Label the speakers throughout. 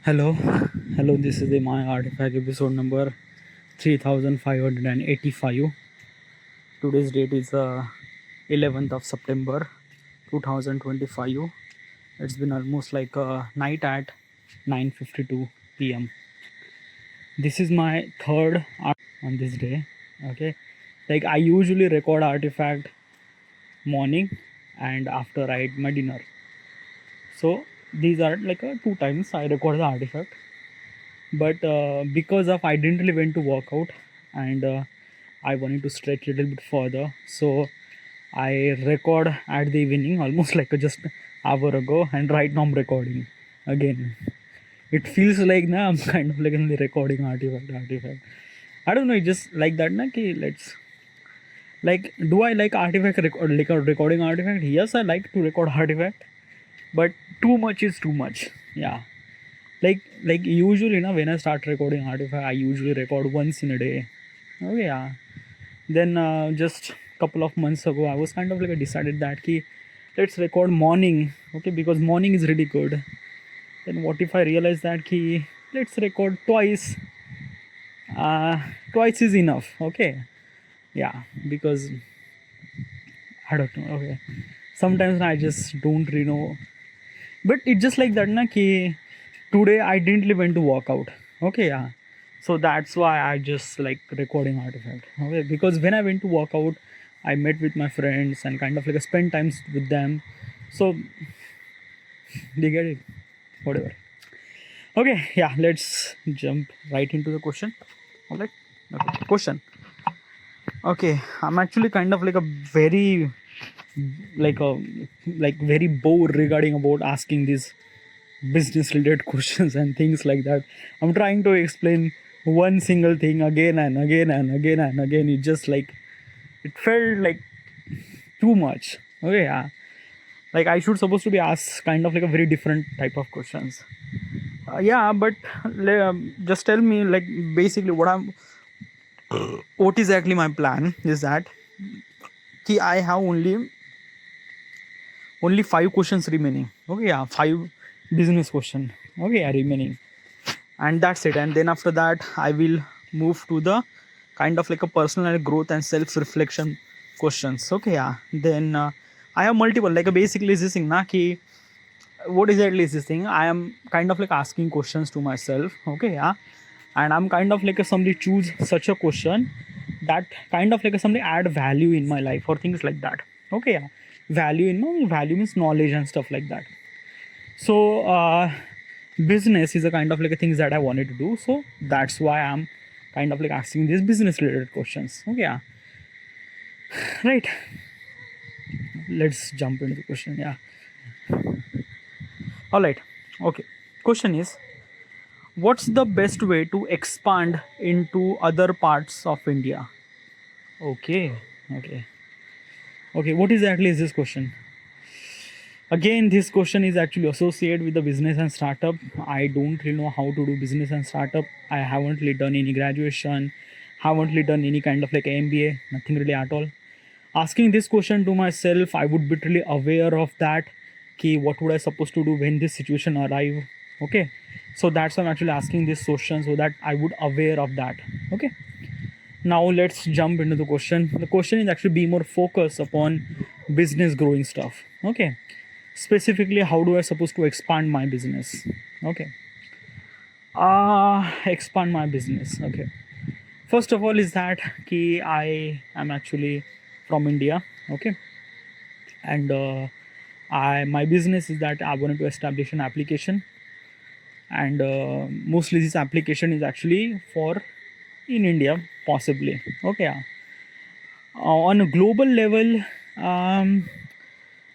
Speaker 1: Hello, hello. This is the My Artifact episode number 3585. Today's date is 11th of September 2025. It's been almost like a night at 9:52 p.m. This is my third on this day. Okay, like I usually record Artifact morning and after I eat my dinner. So these are like two times I record the Artifact. But because of I didn't really went to work out and I wanted to stretch a little bit further, so I record at the evening almost like just hour ago, and right now I'm recording again. It feels like now I'm kind of like only recording artifact. I don't know, it just like that na ki let's like, do I like artifact like a recording artifact? Yes, I like to record artifact, but too much is too much. Yeah, like usually now when I start recording artifact, I usually record once in a day. Oh yeah. Then just couple of months ago I was kind of like I decided that ki let's record morning, okay, because morning is really good. Then what if I realize that ki let's record twice, twice is enough, okay. Yeah, because I don't know, okay, sometimes I just don't really know. But it's just like that na ki today I didn't even went to work out, okay. Yeah, so that's why I just like recording artifact, okay, because when I went to work out I met with my friends and kind of like spend times with them. So they get it, whatever. Okay, yeah, let's jump right into the question. All right, okay, question. Okay, I'm actually kind of like a very like a like very bored regarding about asking these business related questions and things like that. I'm trying to explain one single thing again and again and again and again. It just like it felt like too much. Okay, yeah. Like I should supposed to be asked kind of like a very different type of questions. Yeah, but just tell me like basically what exactly my plan is that ki I have only five questions remaining. Okay, yeah, five business question. Okay, yeah, remaining, and that's it. And then after that I will move to the kind of like a personal growth and self reflection questions. Okay, yeah. Then I have multiple like basically this thing na ki what exactly is this thing. I am kind of like asking questions to myself, okay, yeah. And I'm kind of like somebody choose such a question that kind of like somebody add value in my life or things like that, okay, yeah. Value in my value means knowledge and stuff like that. So business is a kind of like a things that I wanted to do, so that's why I'm kind of like asking these business related questions, okay, yeah. Right, let's jump into the question. Yeah, all right, okay. Question is, what's the best way to expand into other parts of India? Okay, okay, okay. What exactly is this question? Again, this question is actually associated with the business and startup. I don't really know how to do business and startup. I haven't really done any graduation, haven't really done any kind of like MBA, nothing really at all. Asking this question to myself, I would be really aware of that. Ki what would I supposed to do when this situation arrive? Okay, so that's why I'm actually asking this question so that I would aware of that. Okay. Now let's jump into the question. The question is actually be more focused upon business growing stuff. Okay, specifically how do I supposed to expand my business? Okay, expand my business. Okay, first of all is that ki I am actually from India. Okay, and I my business is that I wanted to establish an application, and mostly this application is actually for in India possibly. Okay, yeah. On a global level, um,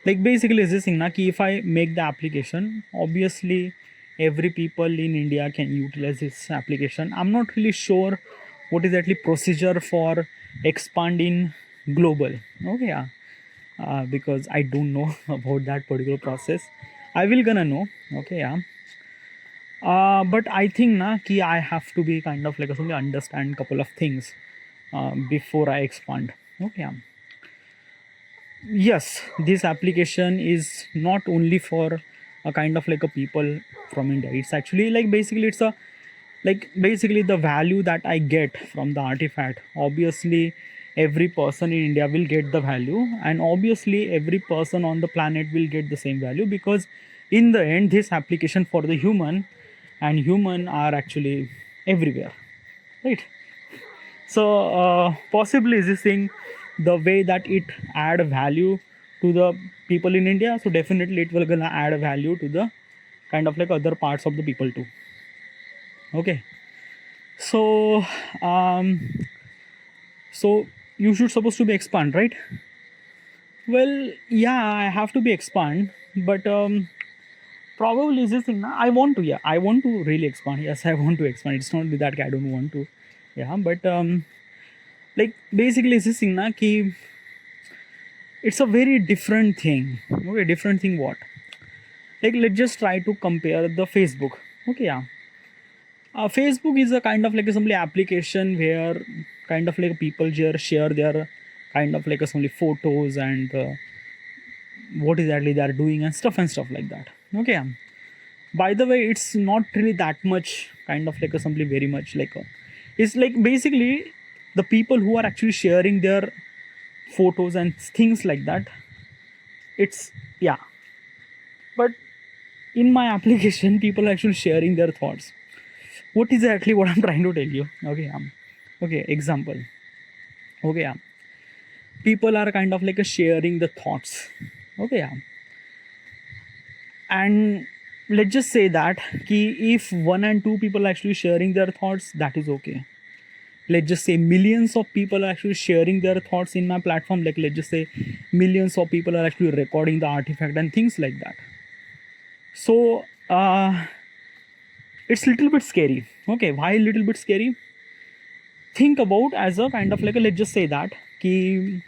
Speaker 1: like basically is this thing na ki if I make the application, obviously every people in India can utilize this application. I'm not really sure what is actually procedure for expanding global. Okay, yeah. Because I don't know about that particular process. I will gonna know. Okay, yeah. But I think na ki I have to be kind of like only understand couple of things before I expand. Okay, yeah. Yes, this application is not only for a kind of like a people from India. It's actually like basically it's a like basically the value that I get from the artifact. Obviously, every person in India will get the value, and obviously every person on the planet will get the same value, because in the end, this application for the human and human are actually everywhere, right? So possibly this thing, the way that it add value to the people in India, so definitely it will gonna add value to the kind of like other parts of the people too. Okay, so so you should supposed to be expand, right? Well, yeah, I have to be expand, but probably is this thing. I want to, yeah, I want to really expand. Yes, I want to expand. It's not that I don't want to, yeah, but like basically is this thing na ki it's a very different thing. Okay, different thing what? Like let's just try to compare the Facebook. Okay, yeah. Facebook is a kind of like a simply application where kind of like people here share their kind of like a simply photos and what exactly they are doing and stuff like that. Okay. By the way, it's not really that much kind of like a simply very much like a, it's like basically the people who are actually sharing their photos and things like that. It's yeah. But in my application, people are actually sharing their thoughts. What is exactly what I'm trying to tell you? Okay, okay, example. Okay, yeah. People are kind of like a sharing the thoughts. Okay, yeah. And let's just say that if 1 and 2 people are actually sharing their thoughts, that is okay. Let's just say millions of people are actually sharing their thoughts in my platform. Like let's just say millions of people are actually recording the artifact and things like that. So it's a little bit scary. Okay, why a little bit scary? Think about as a kind of like a, let's just say that ki,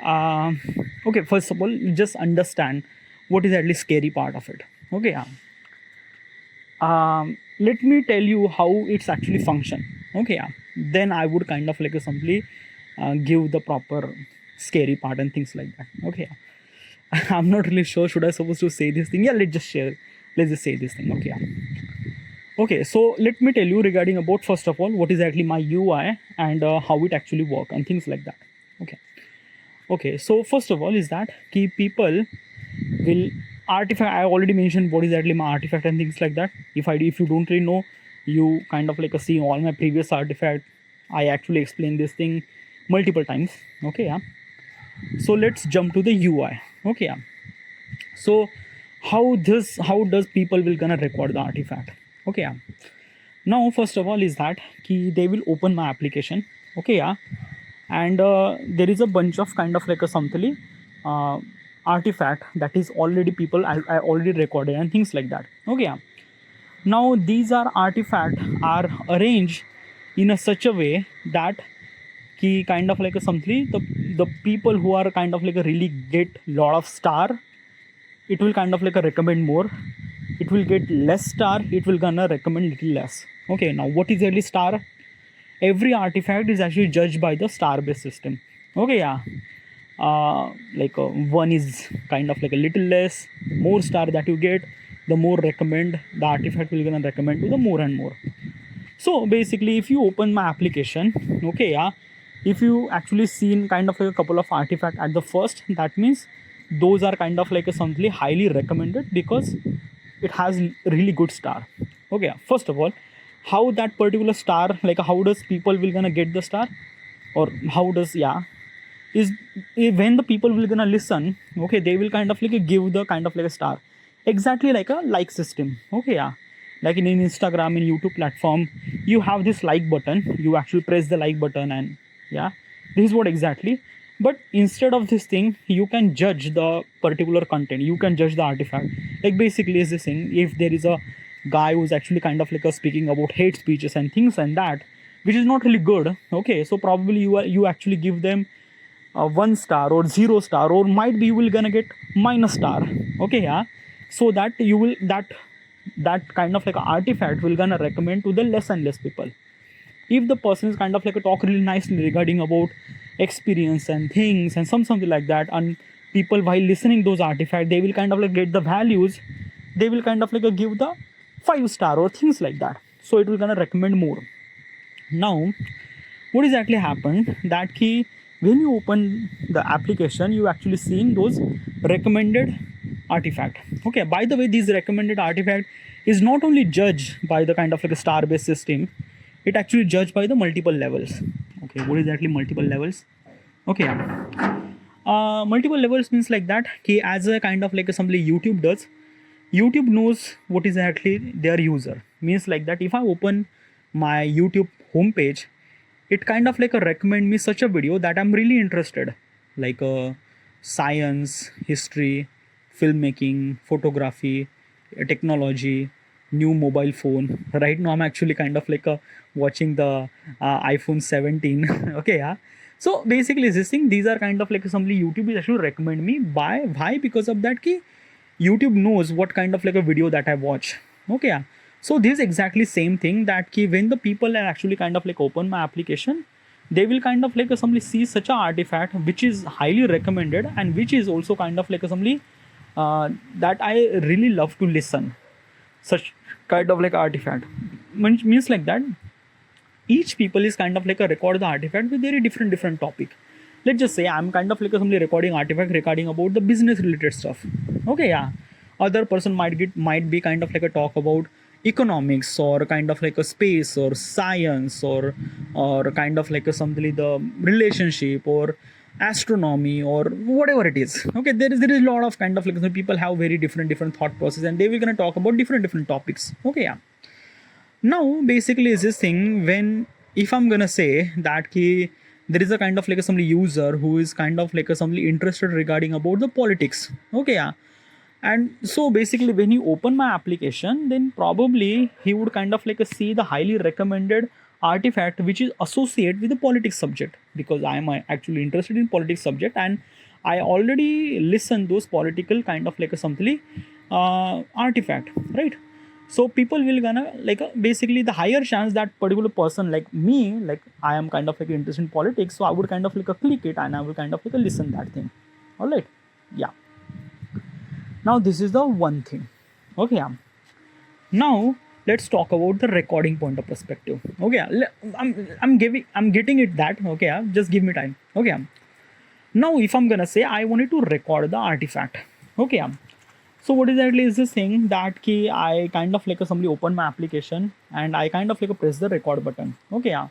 Speaker 1: okay, first of all, just understand what is at least scary part of it. Okay, yeah. Let me tell you how it's actually function. Okay, yeah. Then I would kind of like a simply give the proper scary part and things like that. Okay, yeah. I'm not really sure should I supposed to say this thing. Yeah, let's just say this thing. Okay, yeah. Okay, so let me tell you regarding about first of all what is actually my UI and how it actually work and things like that. Okay, so first of all is that key people will artifact. I already mentioned what is actually my artifact and things like that. If you don't really know, you kind of like see all my previous artifact. I actually explained this thing multiple times. Okay, yeah. So let's jump to the UI. Okay, yeah. So how does people will gonna record the artifact? Okay, yeah. Now first of all is that they will open my application. Okay, yeah. And there is a bunch of kind of like a something artifact that is already people I already recorded and things like that. Okay, yeah. Now these are artifacts are arranged in a such a way that kind of like a something the people who are kind of like a really get lot of star, it will kind of like a recommend more. It will get less star, it will gonna recommend little less. Okay, now what is really star? Every artifact is actually judged by the star based system. Okay, yeah. Like one is kind of like a little less, more star that you get, the more recommend the artifact will gonna recommend to the more and more. So basically if you open my application, okay, yeah, if you actually seen kind of like a couple of artifacts at the first, that means those are kind of like a something highly recommended because it has really good star. Okay, first of all, how that particular star, like how does people will gonna get the star, or how does, yeah, is when the people will gonna listen, okay, they will kind of like give the kind of like a star, exactly like a like system. Okay, yeah, like in Instagram and YouTube platform, you have this like button, you actually press the like button and yeah, this is what exactly. But instead of this thing, you can judge the particular content, you can judge the artifact. Like basically is this thing, if there is a guy who's actually kind of like speaking about hate speeches and things and that, which is not really good, okay, so probably you actually give them 1 star or 0 star, or might be you will gonna get minus star. Okay, yeah, so that you will that kind of like artifact will gonna recommend to the less and less people. If the person is kind of like a talk really nicely regarding about experience and things and something like that, and people while listening those artifacts, they will kind of like get the values, they will kind of like give the 5 star or things like that. So it will gonna recommend more. Now what exactly happened that key, when you open the application, you actually seeing those recommended artifact. Okay, by the way, these recommended artifact is not only judged by the kind of like a star based system, it actually judged by the multiple levels. Okay, what exactly multiple levels? Okay, multiple levels means like that key, as a kind of like assembly YouTube does, YouTube knows what is actually their user. Means like that if I open my YouTube homepage, it kind of like a recommend me such a video that I'm really interested, like science, history, filmmaking, photography, technology, new mobile phone. Right now I'm actually kind of like watching the iPhone 17. Okay, yeah. So basically this thing, these are kind of like something YouTube is actually recommend me by why, because of that key YouTube knows what kind of like a video that I watch. Okay, yeah. So this is exactly same thing that ki when the people are actually kind of like open my application, they will kind of like assembly see such a artifact which is highly recommended and which is also kind of like assembly that I really love to listen. Such kind of like artifact means like that each people is kind of like a record the artifact with very different topic. Let's just say I'm kind of like somebody recording artifact regarding about the business related stuff. Okay, yeah. Other person might be kind of like a talk about economics or kind of like a space or science or kind of like a something the relationship or astronomy or whatever it is. Okay, there is a lot of kind of like people have very different thought process and they will gonna talk about different topics. Okay, yeah. Now basically is this thing when if I'm gonna say that ki there is a kind of like a somebody user who is kind of like a somebody interested regarding about the politics. Okay, yeah. And so basically when he open my application, then probably he would kind of like see the highly recommended artifact which is associated with the politics subject, because I am actually interested in politics subject and I already listen those political kind of like a something artifact, right? So people will gonna like basically the higher chance that particular person like me, like I am kind of like interested in politics, so I would kind of like click it and I will kind of like listen that thing. All right, yeah. Now this is the one thing. Okay, yeah. Now let's talk about the recording point of perspective. Okay, yeah. I'm getting it that. Okay, yeah. Just give me time. Okay, yeah. Now if I'm gonna say I wanted to record the artifact. Okay, yeah. So what exactly is this thing that key I kind of like somebody open my application and I kind of like press the record button. Okay, yeah.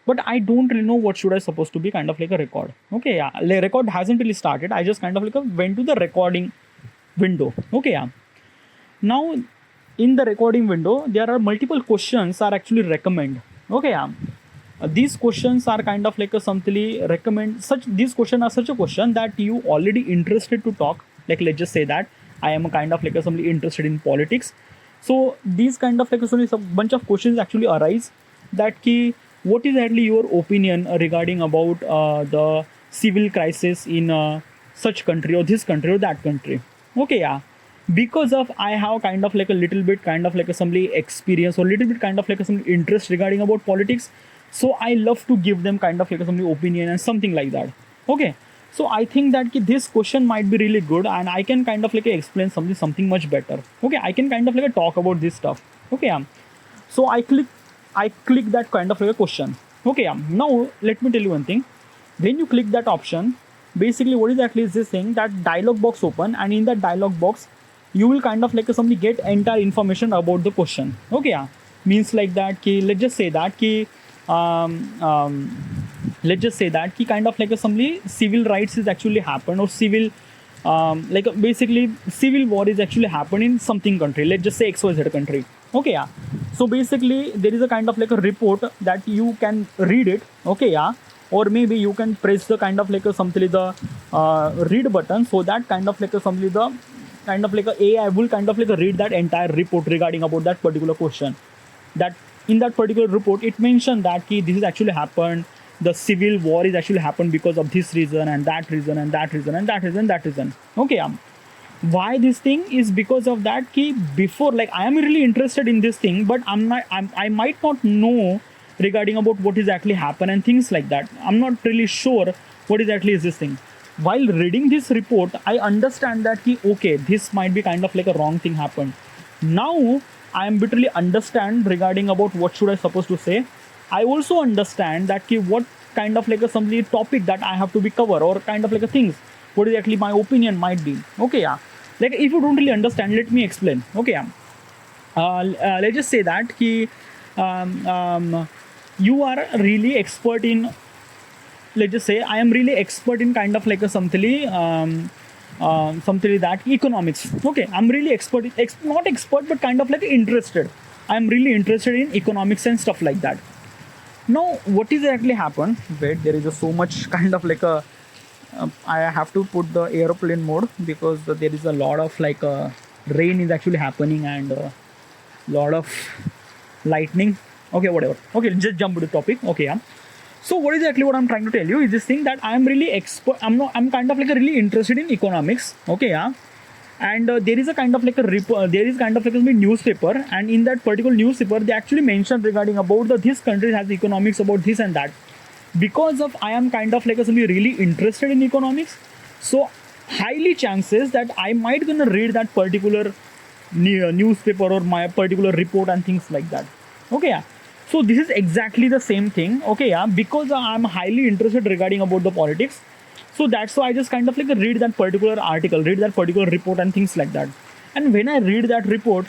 Speaker 1: But I don't really know what should I supposed to be kind of like a record. Okay, yeah. The record hasn't really started. I just kind of like went to the recording window. Okay, yeah. Now in the recording window there are multiple questions are actually recommend. Okay, yeah. These questions are kind of like a something recommend such these questions are such a question that you already interested to talk. Like let's just say that I am a kind of like a somebody interested in politics. So these kind of like a bunch of questions actually arise that key what is actually your opinion regarding about the civil crisis in such country or this country or that country. Okay, yeah. Because of I have kind of like a little bit kind of like a somebody experience or little bit kind of like a some interest regarding about politics. So I love to give them kind of like a somebody opinion and something like that. Okay. So I think that this question might be really good and I can kind of like explain something much better. Okay, I can kind of like talk about this stuff. Okay, so I click that kind of like a question. Okay, now let me tell you one thing. When you click that option, basically what exactly is this thing that dialog box open, and in that dialog box you will kind of like somebody get entire information about the question. Okay, means like that ki, let's just say that ki let's just say that ki kind of like somebody civil rights is actually happen or civil like basically civil war is actually happen in something country, let's just say XYZ country. Okay, so basically there is a kind of like a report that you can read it. Okay, or maybe you can press the kind of like a something the read button, so that kind of like a something the kind of like a AI will kind of like read that entire report regarding about that particular question. That in that particular report it mentioned that ki, this is actually happened, the civil war is actually happened because of this reason and that reason and that reason and that reason that reason. Okay, why this thing is because of that ki before like I am really interested in this thing, but I might not know regarding about what is actually happen and things like that. I'm not really sure what exactly is this thing. While reading this report, I understand that ki, okay, this might be kind of like a wrong thing happened. Now I am literally understand regarding about what should I supposed to say. I also understand that what kind of like a some topic that I have to be cover, or kind of like a things what is actually my opinion might be. Okay, yeah. Like if you don't really understand, let me explain. Okay, yeah. Let's just say that you are really expert in, let's just say I am really expert in kind of like a something that economics. Okay, I'm really expert, not expert, but kind of like interested. I'm really interested in economics and stuff like that. Now, what is actually happened? Wait, there is so much kind of like a. I have to put the airplane mode because there is a lot of like rain is actually happening, and lot of lightning. Okay, whatever. Okay, just jump to the topic. Okay, yeah. So what is actually what I'm trying to tell you is this thing that I'm really expert. I'm kind of like really interested in economics. Okay, yeah. And there is a kind of like there is kind of like a newspaper, and in that particular newspaper they actually mentioned regarding about this country has economics about this and that. Because of I am kind of like somebody really interested in economics, so highly chances that I might gonna read that particular newspaper or my particular report and things like that. Okay, yeah. So this is exactly the same thing. Okay, yeah. Because I'm highly interested regarding about the politics, so that's why I just kind of like read that particular article, read that particular report and things like that. And when I read that report,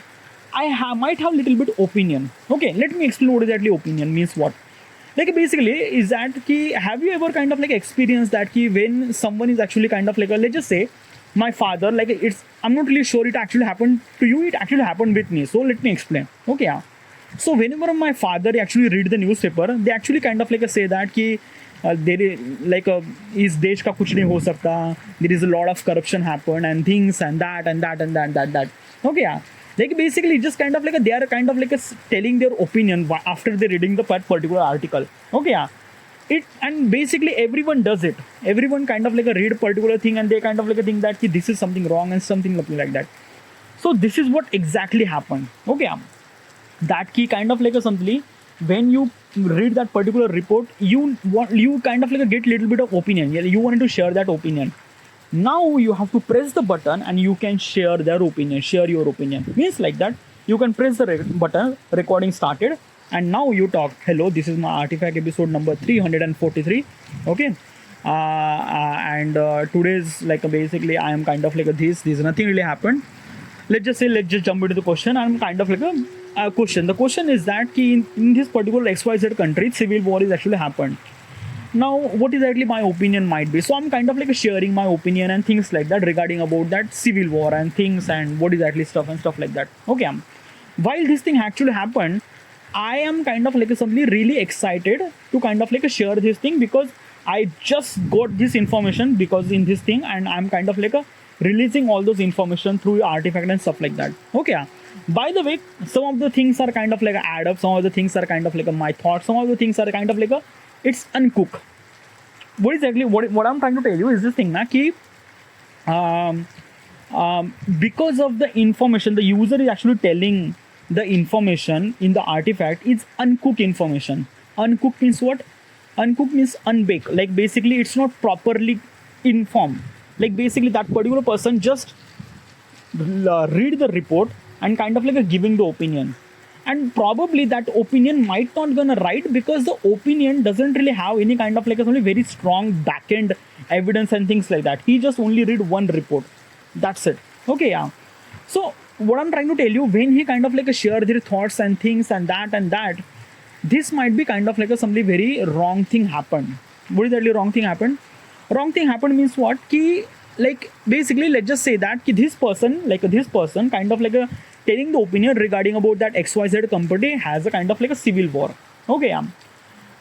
Speaker 1: might have little bit opinion. Okay, let me explain what exactly opinion means. What like basically is that have you ever kind of like experienced that when someone is actually kind of like let's just say my father, like it's, I'm not really sure it actually happened to you, it actually happened with me, so let me explain. Okay, yeah. So whenever my father actually read the newspaper, they actually kind of like say that there is like is desh ka kuch nahi ho sakta, there is a lot of corruption happen and things and that and that and that. Okay, yeah. Like basically just kind of like they are kind of like telling their opinion after they reading the particular article. Okay, yeah. It, and basically everyone does it, everyone kind of like read a particular thing and they kind of like think that this is something wrong and something like that. So this is what exactly happened. Okay, yeah. That kind of like something when you read that particular report, you kind of like get little bit of opinion. You wanted to share that opinion. Now you have to press the button and you can share their opinion, share your opinion. Means like that you can press the button, recording started, and now you talk. Hello, this is my artifact episode number 343. Okay, and today's like basically I am kind of like this nothing really happened. Let's just jump into the question. I'm kind of like a question. The question is that in this particular XYZ country, civil war is actually happened. Now what exactly my opinion might be, so I'm kind of like sharing my opinion and things like that regarding about that civil war and things and what exactly stuff and stuff like that. Okay, while this thing actually happened, I am kind of like somebody really excited to kind of like share this thing because I just got this information because in this thing, and I'm kind of like releasing all those information through artifact and stuff like that. Okay, by the way, some of the things are kind of like add up, some of the things are kind of like my thoughts, some of the things are kind of like it's uncooked. What exactly what I'm trying to tell you is this thing na ki because of the information the user is actually telling the information in the artifact is uncooked information. Uncooked means what? Uncooked means unbaked. Like basically it's not properly informed. Like basically that particular person just read the report and kind of like giving the opinion, and probably that opinion might not gonna right because the opinion doesn't really have any kind of like a very strong back end evidence and things like that. He just only read one report, that's it. Okay, yeah. So what I'm trying to tell you, when he kind of like share their thoughts and things and that, this might be kind of like something very wrong thing happened. What is that wrong thing happened? Wrong thing happened means what? Like basically let's just say that this person kind of like telling the opinion regarding about that XYZ company has a kind of like a civil war. Okay, yeah.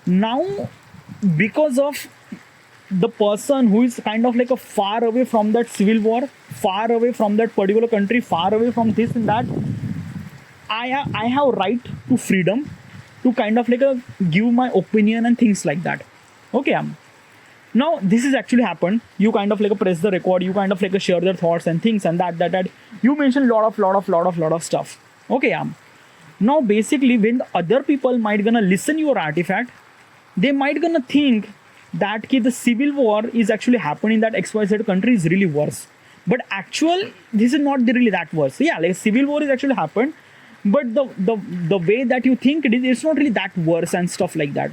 Speaker 1: Now because of the person who is kind of like far away from that civil war, far away from that particular country, far away from this and that, I have right to freedom to kind of like give my opinion and things like that. Okay, now this is actually happened. You kind of like press the record, you kind of like share their thoughts and things and that you mention lot of stuff. Okay, now basically when the other people might gonna listen your artifact, they might gonna think that the civil war is actually happening in that XYZ country is really worse. but actual this is not really that worse. Yeah, like civil war is actually happened, but the way that you think it is, it's not really that worse and stuff like that.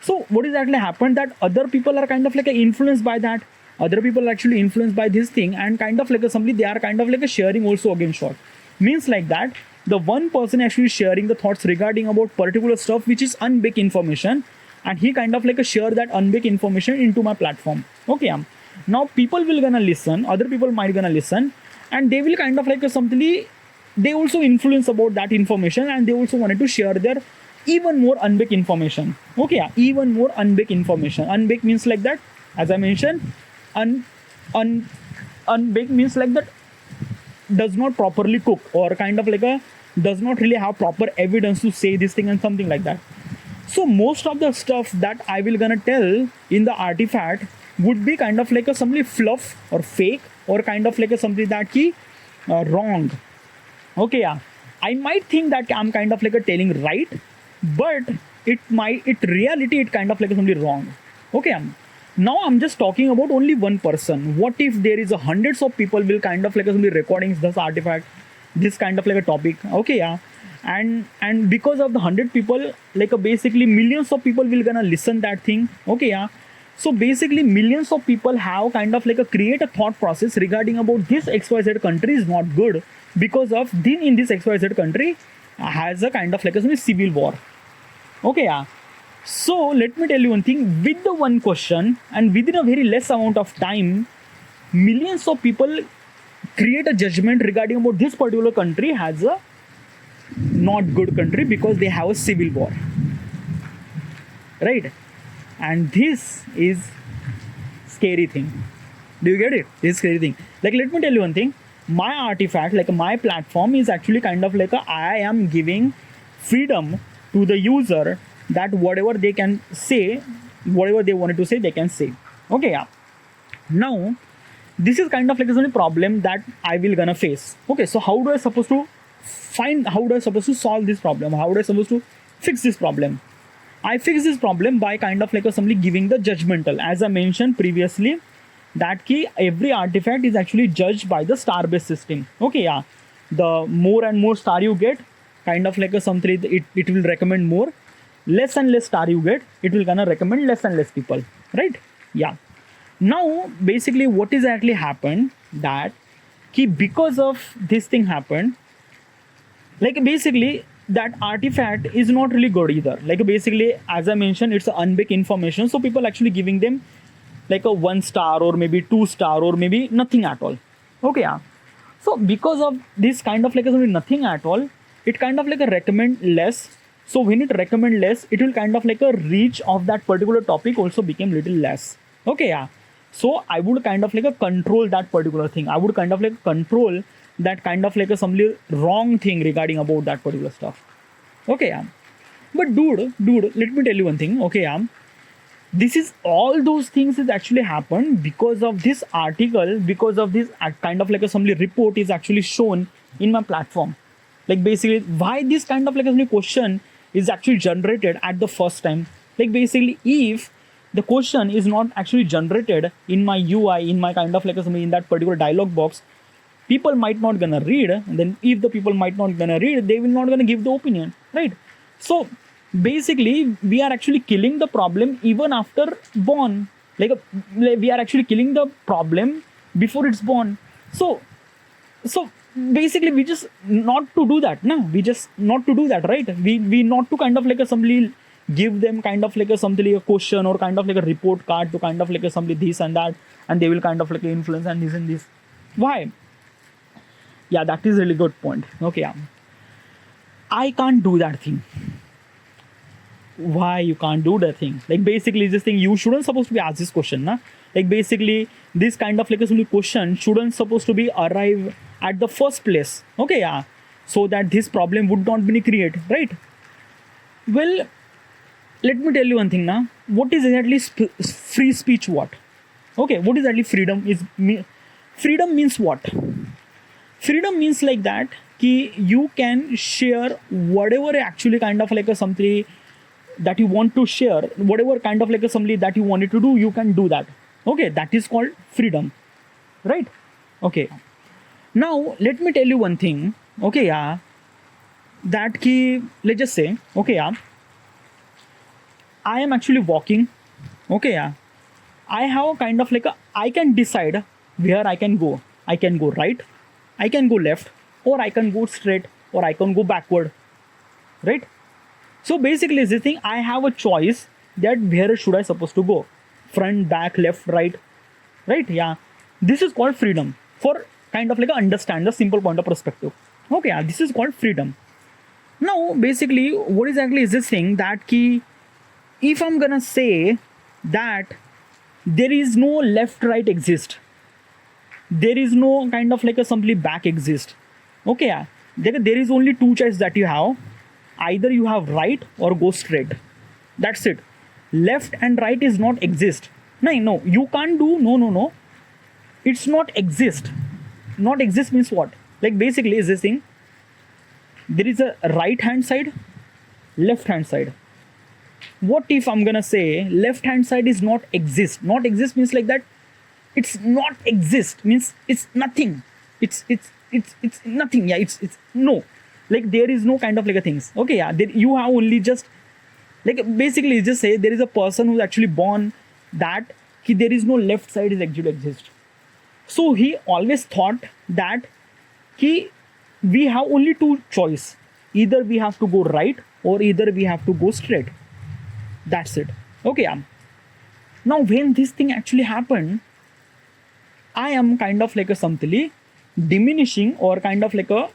Speaker 1: So what is actually happened that other people are kind of like influenced by that. Other people are actually influenced by this thing and kind of like somebody they are kind of like a sharing also against shot. Means like that the one person actually sharing the thoughts regarding about particular stuff which is unbaked information, and he kind of like a share that unbaked information into my platform. Okay, now people will gonna listen, other people might gonna listen, and they will kind of like something they also influence about that information, and they also wanted to share their even more unbaked information. Okay, even more unbaked information. Unbaked means like that, as I mentioned, unbaked means like that does not properly cook, or kind of like a does not really have proper evidence to say this thing and something like that. So most of the stuff that I will gonna tell in the artifact would be kind of like a something fluff or fake, or kind of like a something that key wrong. Okay, I might think that I'm kind of like a telling right, but it reality it kind of like something wrong. Okay, now I'm just talking about only one person. What if there is a hundreds of people will kind of like something recordings this artifact, this kind of like a topic. Okay, and because of the 100 people, like basically millions of people will gonna listen that thing. Okay, so basically millions of people have kind of like a create a thought process regarding about this XYZ country is not good because of then in this XYZ country has a kind of like a civil war. Okay, so let me tell you one thing, with the one question and within a very less amount of time, millions of people create a judgment regarding about this particular country has a not good country because they have a civil war, right? And this is scary thing. Do you get it? This scary thing. Like let me tell you one thing, my artifact, like my platform is actually kind of like I am giving freedom to the user that whatever they can say, whatever they wanted to say, they can say. Okay, now this is kind of like a problem that I will gonna face. Okay, so how do I supposed to solve this problem? How do I supposed to fix this problem? I fix this problem by kind of like simply giving the judgmental. As I mentioned previously, that key every artifact is actually judged by the star based system. Okay, the more and more star you get, kind of like something it will recommend more. Less and less star you get, it will gonna recommend less and less people, right? Yeah. Now basically what is actually happened that key because of this thing happened, like basically that artifact is not really good either. Like basically as I mentioned, it's unbaked information, so people actually giving them like a 1 star or maybe 2 star or maybe nothing at all. Okay, so because of this kind of like nothing at all, it kind of like a recommend less. So when it recommend less, it will kind of like a reach of that particular topic also became little less. Okay, so I would kind of like a control that particular thing. I would kind of like control that kind of like a some wrong thing regarding about that particular stuff. Okay, but dude, let me tell you one thing. Okay, this is all those things is actually happened because of this article, because of this kind of like a some report is actually shown in my platform. Like basically why this kind of like a question is actually generated at the first time. Like basically if the question is not actually generated in my UI, in my kind of like a in that particular dialog box, people might not gonna read. And then if the people might not gonna read, they will not gonna give the opinion, right? So basically we are actually killing the problem even after born. Like we are actually killing the problem before it's born. So basically we just not to do that. No, we just not to do that, right? We not to kind of like a somebody give them kind of like a something like a question or kind of like a report card to kind of like a somebody this and that, and they will kind of like influence and this and this. Why? Yeah, that is a really good point. Okay, I can't do that thing. Why you can't do that thing? Like basically this thing you shouldn't supposed to be asked this question, na? Like basically this kind of like a question shouldn't supposed to be arrive at the first place. Okay, so that this problem would not be created, right? Well, let me tell you one thing now. What is exactly free speech? What? Okay, what is actually freedom? Freedom means what? Freedom means like that कि you can share whatever actually kind of like a something that you want to share, whatever kind of like a something that you wanted to do, you can do that. Okay, that is called freedom, right? Okay. Now let me tell you one thing. Okay, yeah. That key, let's just say, okay, yeah. I am actually walking. Okay, yeah. I have a kind of like a, I can decide where I can go. I can go right, I can go left, or I can go straight, or I can go backward. Right? So basically this thing, I have a choice that where should I supposed to go. Front, back, left, right. Right? Yeah. This is called freedom. For kind of like a understand the simple point of perspective. Okay, yeah, this is called freedom. Now basically what exactly is this thing that key, if I'm gonna say that there is no left right exist, there is no kind of like a simply back exist. Okay, yeah. There is only two choices that you have. Either you have right or go straight. That's it. Left and right is not exist. No, you can't do no. It's not exist. Not exist means what? Like basically is this thing. There is a right hand side, left hand side. What if I'm gonna say left hand side is not exist? Not exist means like that. It's not exist means it's nothing. It's nothing. Yeah, it's no. Like there is no kind of like a things. Okay, yeah. You have only just like basically just say there is a person who's actually born that there is no left side is actually exist. So he always thought that we have only two choice. Either we have to go right or either we have to go straight. That's it. Okay, yeah. Now when this thing actually happened, I am kind of like a something diminishing or kind of like a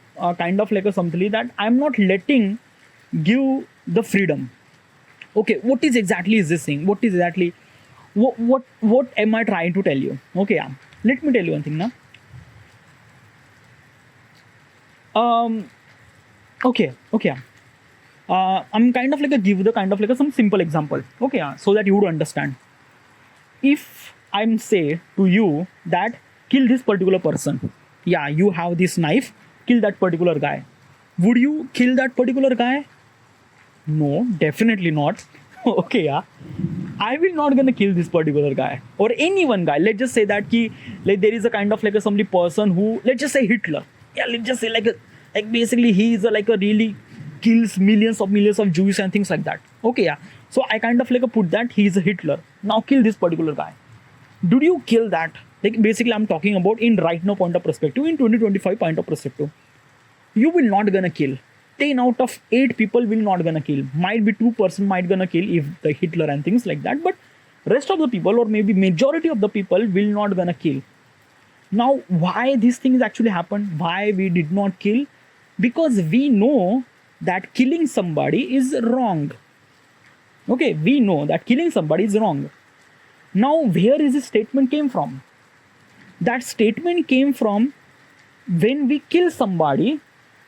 Speaker 1: something that I'm not letting give the freedom. Okay, what is exactly is this thing? What is exactly what am I trying to tell you? Okay, yeah. Let me tell you one thing now. Okay, yeah. I'm kind of like a give the kind of like a some simple example. Okay, yeah, so that you would understand. If I'm say to you that kill this particular person, yeah, you have this knife, kill that particular guy. Would you kill that particular guy? No, definitely not. Okay, yeah. I will not gonna kill this particular guy or any one guy. Let's just say that like there is a kind of like a somebody person who, let's just say Hitler. Yeah, let's just say like basically he is like a really kills millions of Jews and things like that. Okay, yeah. So I kind of like a put that he is a Hitler. Now kill this particular guy. Did you kill that? Like basically I'm talking about in right now point of perspective, in 2025 point of perspective. You will not gonna kill. 10 out of 8 people will not gonna kill. Might be 2% might gonna kill if the Hitler and things like that, but rest of the people or maybe majority of the people will not gonna kill. Now why these things actually happened? Why we did not kill? Because we know that killing somebody is wrong. Okay, we know that killing somebody is wrong. Now where is this statement came from? That statement came from when we kill somebody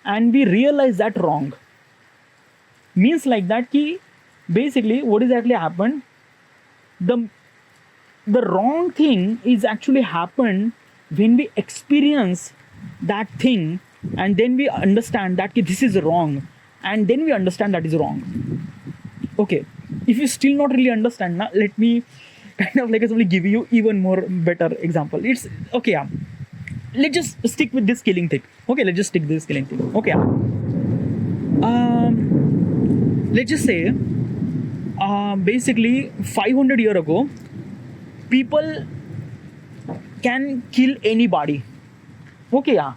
Speaker 1: and we realize that wrong. Means like that ki basically what exactly happened, the wrong thing is actually happened when we experience that thing and then we understand that ki this is wrong and then we understand that is wrong. Okay, if you still not really understand now, let me kind of like only give you even more better example. It's okay, yeah. Let's just stick with this killing thing. Okay, let's just stick with this killing thing. Okay, yeah. Let's just say basically 500 years ago people can kill anybody. Okay, yeah.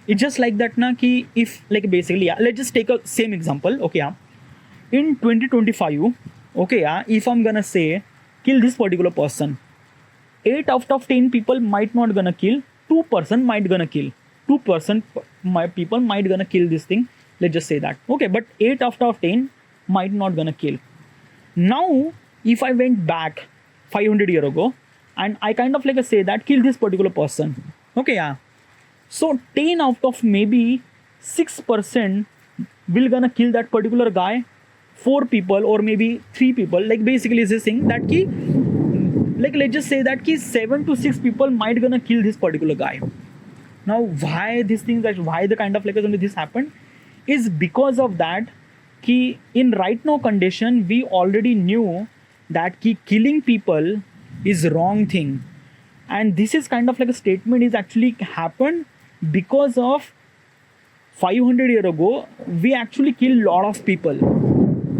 Speaker 1: It's just like that na ki if like basically, yeah, let's just take a same example. Okay, yeah. In 2025, okay, yeah, if I'm gonna say kill this particular person, 8 out of 10 people might not gonna kill, 2% might gonna kill. 2% people might gonna kill this thing. Let's just say that. Okay, but 8 out of 10 might not gonna kill. Now, if I went back 500 years ago and I kind of like say that kill this particular person. Okay, yeah. So 10 out of maybe 6% will gonna kill that particular guy. 4 people or maybe 3 people, like basically is this thing that ki like let's just say that ki 7 to 6 people might gonna kill this particular guy. Now why these things, that why the kind of like only this happened is because of that ki in right now condition we already knew that ki killing people is wrong thing. and this is kind of like a statement is actually happened because of 500 year ago we actually killed lot of people.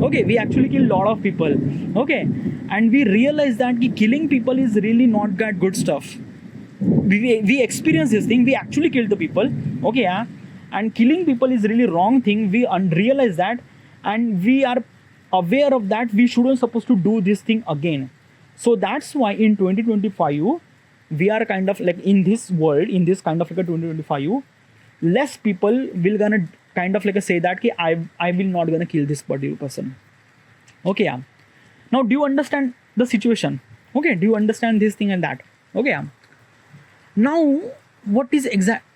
Speaker 1: Okay, we actually killed lot of people. Okay, and we realized that killing people is really not that good stuff. We experienced this thing, we actually killed the people. Okay, yeah, and killing people is really wrong thing. We realize that, and we are aware of that we shouldn't supposed to do this thing again. So that's why in 2025 we are kind of like in this world, in this kind of like a 2025, less people will gonna kind of like a say that I will not gonna kill this particular person. Okay, yeah. Now do you understand the situation? Okay, do you understand this thing and that? Okay, yeah. Now what is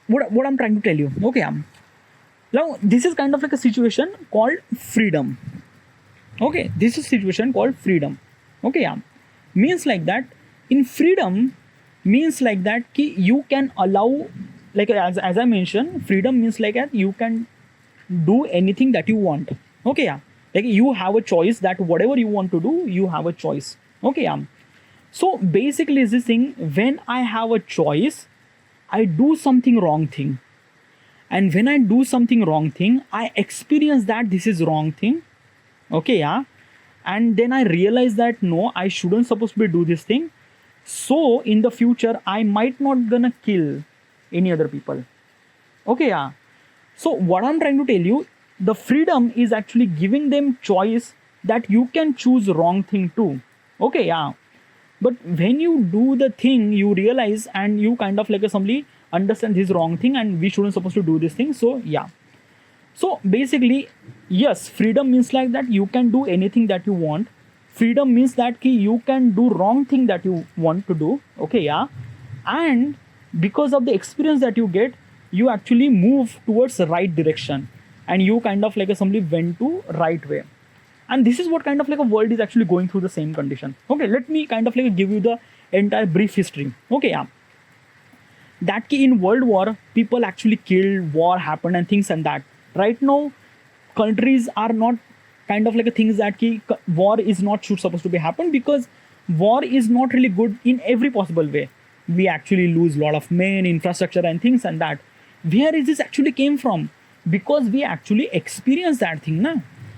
Speaker 1: what I'm trying to tell you? Okay, yeah. Now this is kind of like a situation called freedom. Okay, this is situation called freedom. Okay, yeah. Means like that in freedom means like that ki you can allow, like as I mentioned, freedom means like that you can do anything that you want. Okay, yeah. Like you have a choice that whatever you want to do, you have a choice. Okay, yeah. So basically is this thing, when I have a choice, I do something wrong thing. And when I do something wrong thing, I experience that this is wrong thing. Okay, yeah. And then I realize that no, I shouldn't supposed to do this thing. So in the future, I might not gonna kill any other people. Okay, yeah. So what I'm trying to tell you, the freedom is actually giving them choice that you can choose wrong thing too. Okay, yeah. But when you do the thing, you realize and you kind of like assembly understand this wrong thing and we shouldn't supposed to do this thing. So yeah. So basically, yes, freedom means like that you can do anything that you want. Freedom means that you can do wrong thing that you want to do. Okay, yeah. And because of the experience that you get, you actually move towards the right direction and you kind of like assembly went to right way. And this is what kind of like a world is actually going through the same condition. Okay, let me kind of like give you the entire brief history. Okay, yeah. That key in World War, people actually killed, war happened and things and that. Right now, countries are not kind of like a things that key war is not supposed to be happen, because war is not really good in every possible way. We actually lose a lot of men, infrastructure and things and that. Where is this actually came from? Because we actually experienced that thing, na?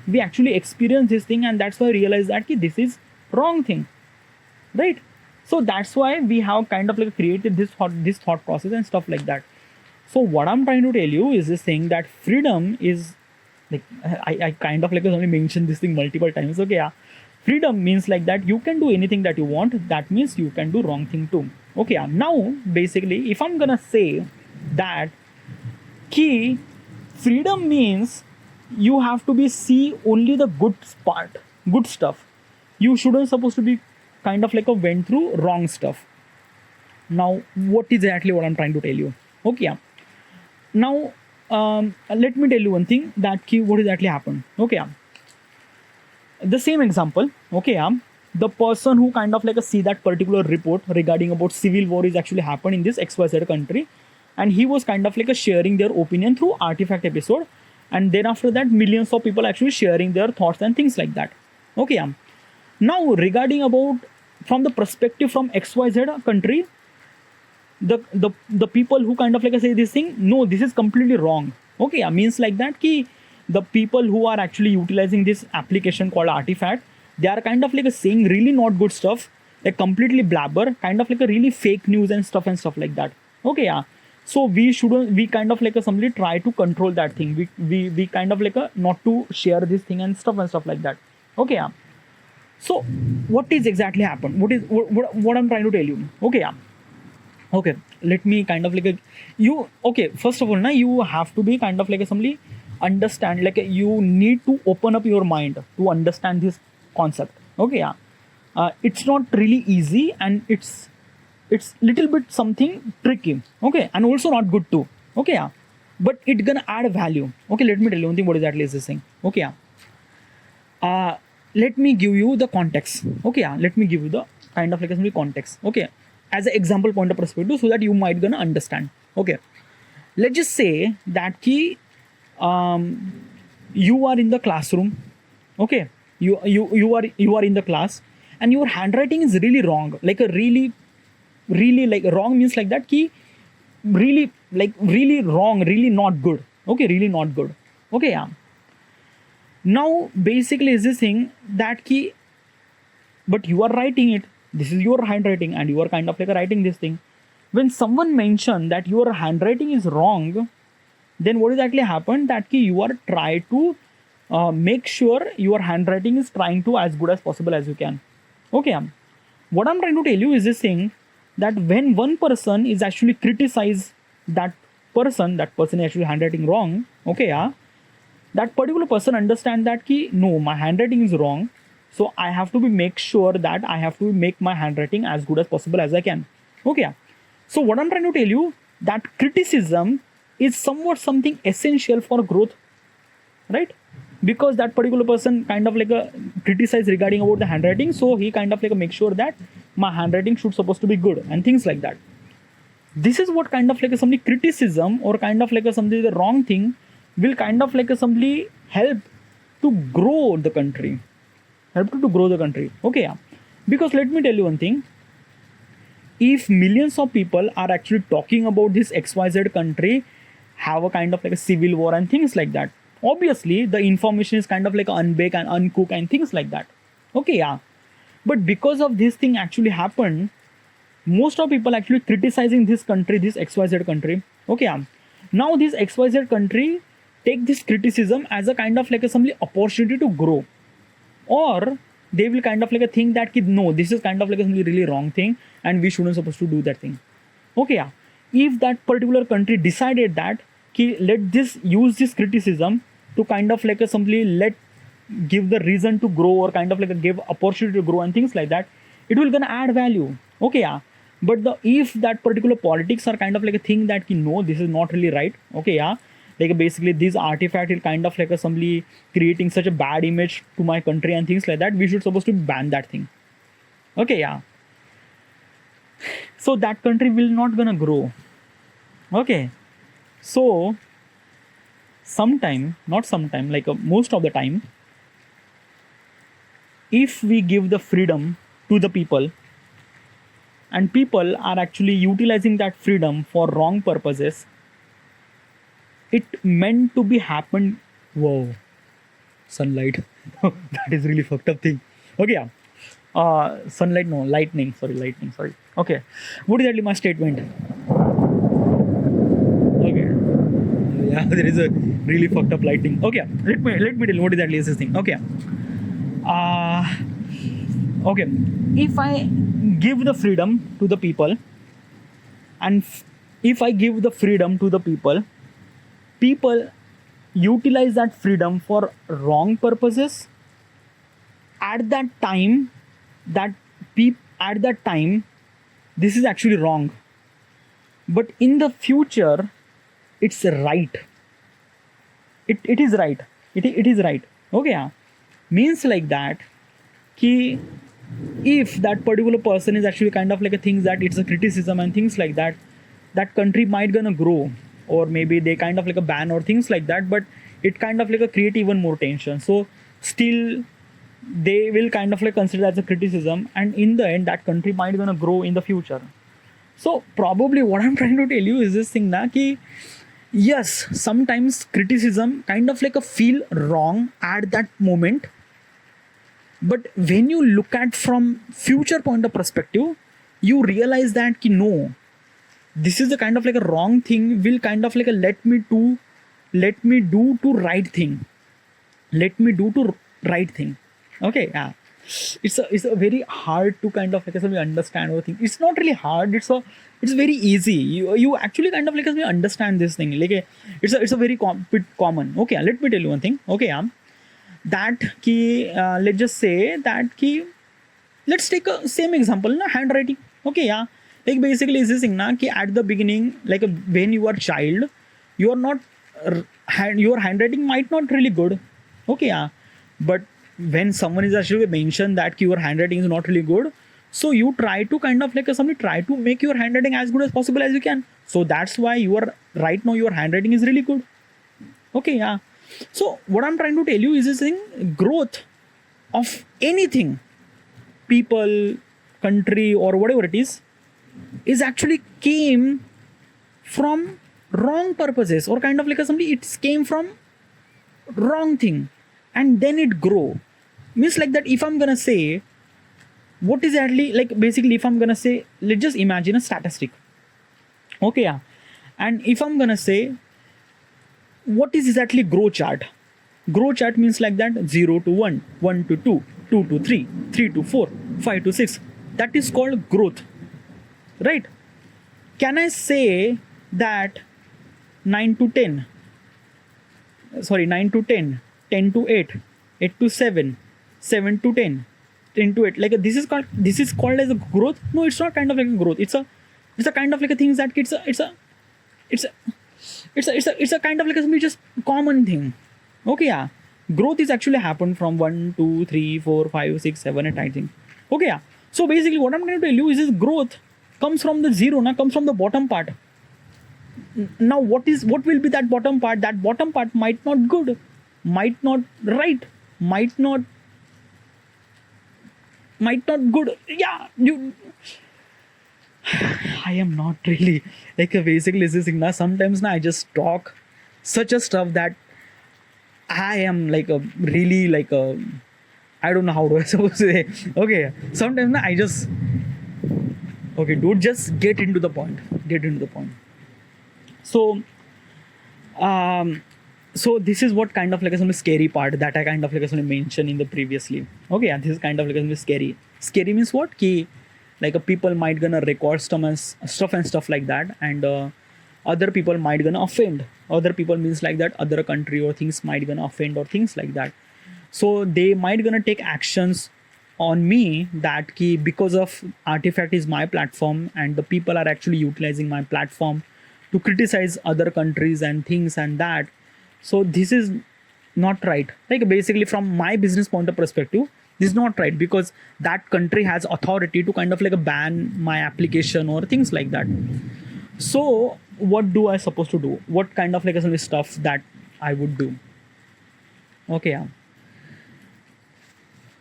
Speaker 1: We actually experienced this thing, and that's why I realized that this is wrong thing, right? So that's why we have kind of like created this thought process and stuff like that. So what I'm trying to tell you is this thing that freedom is like, I kind of like only mentioned this thing multiple times. Okay, yeah. Freedom means like that you can do anything that you want. That means you can do wrong thing too. Okay, yeah. Now basically, if I'm gonna say that key freedom means you have to be see only the good part, good stuff. You shouldn't supposed to be kind of like a went through wrong stuff. Now what is exactly what I'm trying to tell you? Okay, yeah. Now let me tell you one thing that key what exactly happened. Okay, yeah. The same example. Okay, yeah. The person who kind of like see that particular report regarding about civil war is actually happened in this XYZ country, and he was kind of like sharing their opinion through artifact episode, and then after that millions of people actually sharing their thoughts and things like that. Okay, yeah. Now regarding about from the perspective from XYZ country, the people who kind of like say this thing, no, this is completely wrong. Okay, yeah. Means like that ki the people who are actually utilizing this application called artifact, they are kind of like saying really not good stuff, like completely blabber, kind of like a really fake news and stuff like that. Okay, yeah. So we kind of like somebody try to control that thing. We kind of like not to share this thing and stuff like that. Okay, yeah. So what is exactly happened? What I'm trying to tell you? Okay, yeah. Okay, let me kind of like you. Okay, first of all, now you have to be kind of like somebody understand, like you need to open up your mind to understand this concept. Okay, yeah. It's not really easy, and it's little bit something tricky. Okay, and also not good too. Okay, yeah. But it's gonna add value. Okay, let me tell you one thing. What exactly is this thing? Okay, yeah. Let me give you the context. Okay, yeah. Let me give you the kind of like some context. Okay, as an example point of perspective, so that you might gonna understand. Okay, let's just say that key you are in the classroom. Okay, you are in the class, and your handwriting is really wrong, like a really really like wrong means like that ki really like really wrong, really not good. Okay, really not good. Okay, yeah. Now basically is this thing that ki, but you are writing it. This is your handwriting, and you are kind of like writing this thing. When someone mentioned that your handwriting is wrong, then what is actually happened that ki you are try to make sure your handwriting is trying to as good as possible as you can. Okay, what I'm trying to tell you is this thing that when one person is actually criticize that person is actually handwriting wrong. Okay, yeah, that particular person understand that ki no, my handwriting is wrong, so I have to be make sure that I have to make my handwriting as good as possible as I can. Okay, so what I'm trying to tell you that criticism is somewhat something essential for growth, right? Because that particular person kind of like a criticize regarding about the handwriting, so he kind of like a make sure that my handwriting should supposed to be good and things like that. This is what kind of like a something criticism or kind of like a something the wrong thing will kind of like a somebody help to grow the country, to grow the country. Okay, yeah. Because let me tell you one thing, if millions of people are actually talking about this XYZ country have a kind of like a civil war and things like that, obviously the information is kind of like unbaked and uncooked and things like that. Okay, yeah. But because of this thing actually happened, most of people actually criticizing this country, this XYZ country. Okay, yeah. Now this XYZ country take this criticism as a kind of like a some opportunity to grow, or they will kind of like a think that no, this is kind of like a really wrong thing and we shouldn't supposed to do that thing. Okay, yeah. If that particular country decided that let this use this criticism to kind of like a simply let give the reason to grow or kind of like a give opportunity to grow and things like that, it will gonna add value. Okay, yeah. But if that particular politics are kind of like a thing that no, this is not really right. Okay, yeah. Like basically this artifact is kind of like a somebody creating such a bad image to my country and things like that, we should supposed to ban that thing. Okay, yeah. So that country will not gonna grow. Okay, so sometime, not sometime, like most of the time, if we give the freedom to the people and people are actually utilizing that freedom for wrong purposes, it meant to be happen. Whoa, sunlight. That is really fucked up thing. Okay, yeah. Sunlight, no, lightning. Sorry. Okay, what is actually my statement? Okay, yeah, there is a really fucked up lightning. Okay, let me tell you what is actually this thing. Okay, okay, if I give the freedom to the people, and if I give the freedom to the people utilize that freedom for wrong purposes, at that time this is actually wrong, but in the future it's right. It is right. It is right. Okay, yeah. Means like that ki if that particular person is actually kind of like a things that it's a criticism and things like that, that country might gonna grow, or maybe they kind of like a ban or things like that, but it kind of like a create even more tension. So still they will kind of like consider as a criticism, and in the end that country might gonna grow in the future. So probably what I'm trying to tell you is this thing na ki yes, sometimes criticism kind of like a feel wrong at that moment, but when you look at from future point of perspective, you realize that ki no, this is the kind of like a wrong thing will kind of like a let me do to right thing. Okay, yeah. It's a very hard to kind of like understand or think. It's not really hard. It's very easy. You actually kind of like understand this thing. Like it's a very bit common. Okay, let me tell you one thing. Okay, that ki let's just say that ki let's take a same example na, handwriting. Okay, yeah. Like basically is this thing na ki at the beginning, like when you are child, you are not your handwriting might not really good. Okay, yeah. But when someone is actually mentioned that your handwriting is not really good, so you try to kind of like somebody try to make your handwriting as good as possible as you can. So that's why you are right now your handwriting is really good. Okay, yeah. So what I'm trying to tell you is this thing, growth of anything, people, country, or whatever it is, is actually came from wrong purposes, or kind of like somebody, it came from wrong thing, and then it grow. Means like that, if I'm gonna say what is actually like, basically if I'm gonna say, let's just imagine a statistic. Okay, yeah. And if I'm gonna say what is exactly growth chart, growth chart means like that 0 to 1, 1 to 2, 2 to 3, 3 to 4, 5 to 6, that is called growth, right? Can I say that 9 to 10, sorry, 9 to 10, 10 to 8, 8 to 7, 7 to 10, 10 to 8, like this is called as a growth? No, it's not kind of like a growth. It's a kind of like a thing that it's a kind of like a just common thing. Okay, yeah. Growth is actually happened from 1, 2, 3, 4, 5, 6, 7, 8, I think. Okay, yeah. So basically what I'm going to tell you is this growth comes from the zero, now comes from the bottom part. Now what will be that bottom part? That bottom part might not good, might not right, might not good. Yeah, you I am not really like a basically listening now. Sometimes now I just talk such a stuff that I am like a really like a, I don't know how to I supposed to say. Okay, sometimes now I just, okay, dude, just get into the point. Get into the point. So, so this is what kind of like some scary part that I kind of like some mentioned in the previously. Okay, yeah, this is kind of like some scary. Scary means what? Ki like a people might gonna record stuff and stuff like that, and other people might gonna offend. Other people means like that other country or things might gonna offend or things like that. So they might gonna take actions on me that key because of Artifact is my platform and the people are actually utilizing my platform to criticize other countries and things and that. So this is not right. Like basically from my business point of perspective, this is not right because that country has authority to kind of like a ban my application or things like that. So what do I supposed to do? What kind of like some stuff that I would do? Okay, yeah.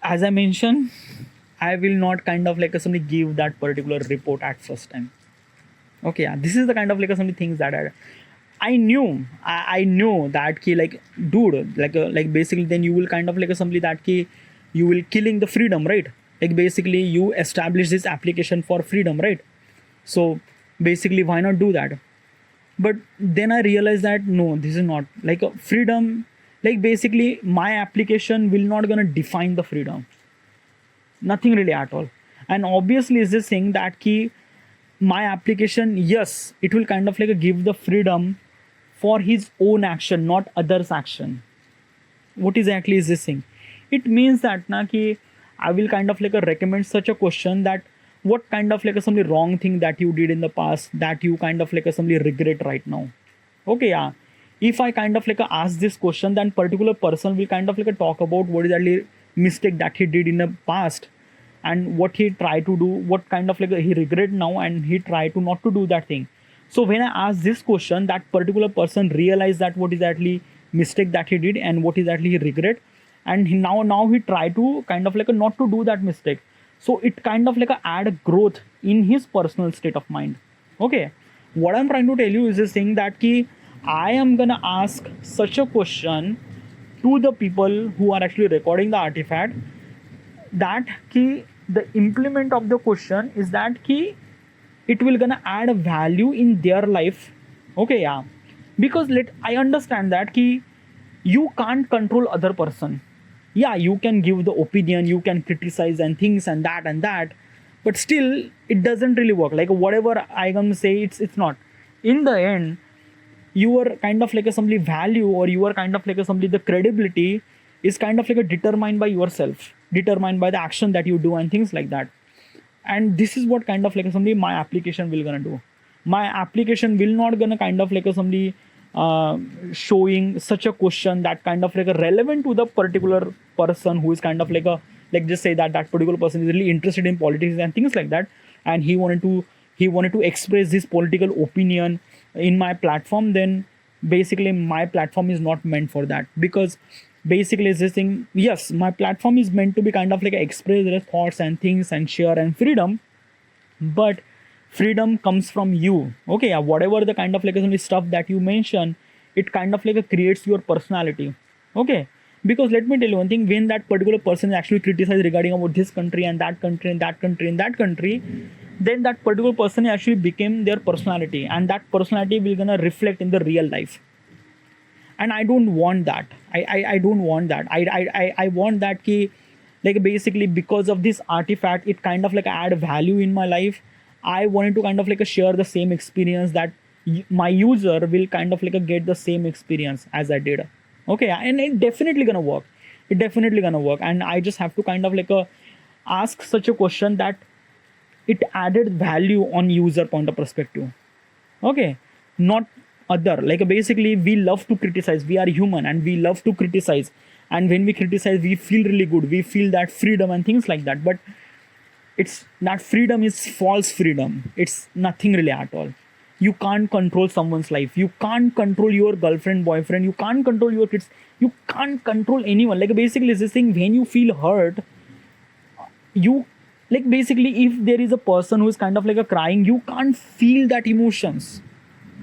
Speaker 1: As I mentioned, I will not kind of like somebody give that particular report at first time. Okay, yeah. This is the kind of like some things that I knew. I knew that key like dude like basically then you will kind of like somebody that key you will killing the freedom, right? Like basically you establish this application for freedom, right? So basically why not do that? But then I realized that no, this is not like a freedom. Like basically my application will not gonna define the freedom, nothing really at all. And obviously is this thing that key my application, yes, it will kind of like give the freedom for his own action, not others action. What exactly is this thing? It means that na ki I will kind of like recommend such a question that what kind of like some wrong thing that you did in the past that you kind of like some regret right now. Okay, yeah. If I kind of like ask this question, then particular person will kind of like talk about what is the mistake that he did in the past and what he tried to do, what kind of like he regret now and he tried to not to do that thing. So when I ask this question, that particular person realize that what is actually mistake that he did and what is actually he regret, and now he try to kind of like not to do that mistake. So it kind of like add a growth in his personal state of mind. Okay, what I'm trying to tell you is this thing that ki I am gonna ask such a question to the people who are actually recording the artifact, that ki the implement of the question is that ki it will gonna add a value in their life. Okay, yeah. Because I understand that ki you can't control other person. Yeah, you can give the opinion, you can criticize and things and that, but still it doesn't really work. Like whatever I gonna say, it's not. In the end, your kind of like a somebody value or your kind of like a somebody the credibility is kind of like a determined by yourself, determined by the action that you do and things like that. And this is what kind of like somebody my application will gonna do. My application will not gonna kind of like a somebody showing such a question that kind of like a relevant to the particular person who is kind of like a, like just say that that particular person is really interested in politics and things like that, and he wanted to express his political opinion in my platform. Then basically my platform is not meant for that, because basically it's this thing, yes, my platform is meant to be kind of like express their thoughts and things and share and freedom, but freedom comes from you. Okay, yeah, whatever the kind of like stuff that you mention, it kind of like creates your personality. Okay, because let me tell you one thing: when that particular person is actually criticized regarding about this country and that country and that country and that country, then that particular person actually became their personality, and that personality will gonna reflect in the real life. And I don't want that. I don't want that. I want that key, like basically because of this artifact, it kind of like add value in my life. I wanted to kind of like share the same experience that my user will kind of like get the same experience as I did. Okay, and it definitely gonna work. It definitely gonna work, and I just have to kind of like ask such a question that it added value on user point of perspective. Okay, not other, like basically we love to criticize, we are human and we love to criticize, and when we criticize we feel really good, we feel that freedom and things like that. But it's that freedom is false freedom. It's nothing really at all. You can't control someone's life, you can't control your girlfriend, boyfriend, you can't control your kids, you can't control anyone. Like basically it's this thing, when you feel hurt, you, like basically if there is a person who is kind of like a crying, you can't feel that emotions.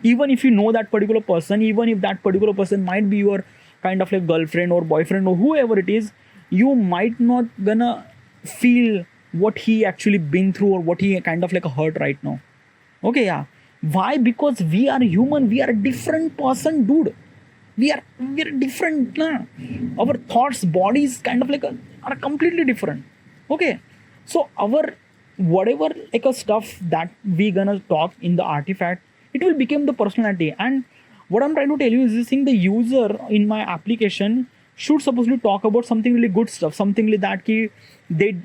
Speaker 1: Even if you know that particular person, even if that particular person might be your kind of like girlfriend or boyfriend or whoever it is, you might not gonna feel what he actually been through or what he kind of like hurt right now. Okay, yeah. Why? Because we are human, we are a different person, dude. We are different, nah. Our thoughts, bodies kind of like are completely different. Okay, so our whatever like a stuff that we gonna talk in the artifact, it will become the personality. And what I'm trying to tell you is this thing: the user in my application should supposedly talk about something really good stuff, something like that ki they,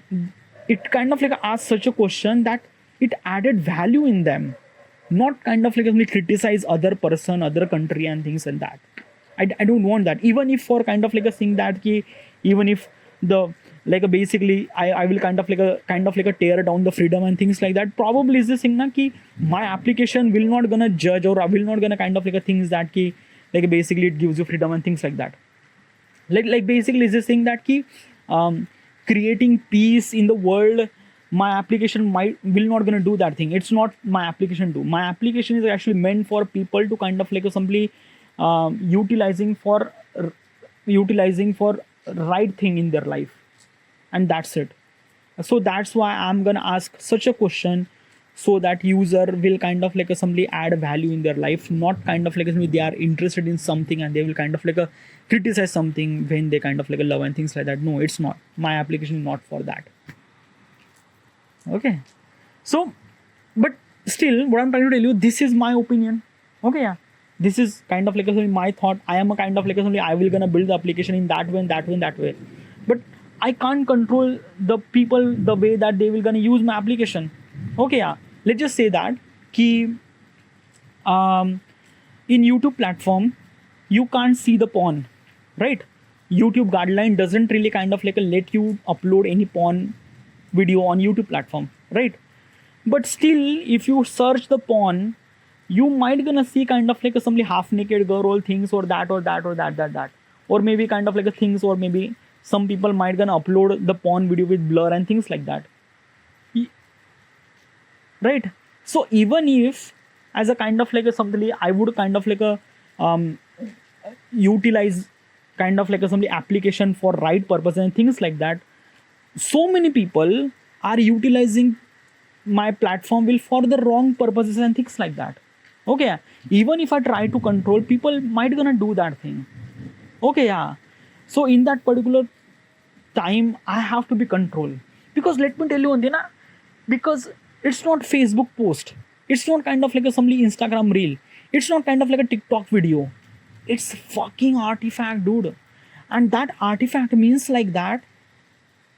Speaker 1: it kind of like ask such a question that it added value in them, not kind of like only criticize other person, other country and things like that. I don't want that. Even if for kind of like a thing that ki, even if the like a basically I will kind of like a tear down the freedom and things like that. Probably is this thing na ki my application will not gonna judge, or I will not gonna kind of like a things that ki like basically it gives you freedom and things like that. Like basically is this thing that ki creating peace in the world, my application might will not gonna do that thing. It's not my application do. My application is actually meant for people to kind of like simply utilizing for right thing in their life, and that's it. So that's why I'm gonna ask such a question, so that user will kind of like simply add value in their life, not kind of like they are interested in something and they will kind of like criticize something when they kind of like love and things like that. No, it's not. My application is not for that. Okay, so but still what I'm trying to tell you, this is my opinion. Okay, yeah, this is kind of like my thought. I am a kind of like I will gonna build the application in that way and that way and that way, but I can't control the people the way that they will gonna use my application. Okay, yeah, let's just say that ki in YouTube platform you can't see the porn, right? YouTube guideline doesn't really kind of like let you upload any porn video on YouTube platform, right? But still, if you search the porn, you might gonna see kind of like some half naked girl things, or that or that or that, or maybe kind of like a things, or maybe some people might gonna upload the porn video with blur and things like that, right? So even if as a kind of like a something, I would kind of like a utilize kind of like a some application for right purpose and things like that, so many people are utilizing my platform will for the wrong purposes and things like that. Okay, even if I try to control, people might gonna do that thing. Okay, yeah, so in that particular time I have to be controlled, because let me tell you one thing, because it's not Facebook post, it's not kind of like a some Instagram reel, it's not kind of like a TikTok video, it's fucking artifact, dude. And that artifact means like that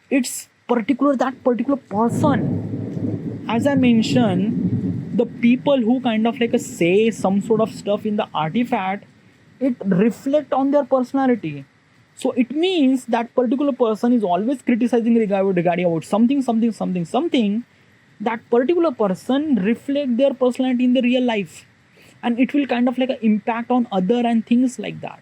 Speaker 1: it's particular, that particular person. As I mentioned, the people who kind of like a say some sort of stuff in the artifact, it reflect on their personality. So it means that particular person is always criticizing regarding about something. That particular person reflect their personality in the real life, and it will kind of like impact on other and things like that.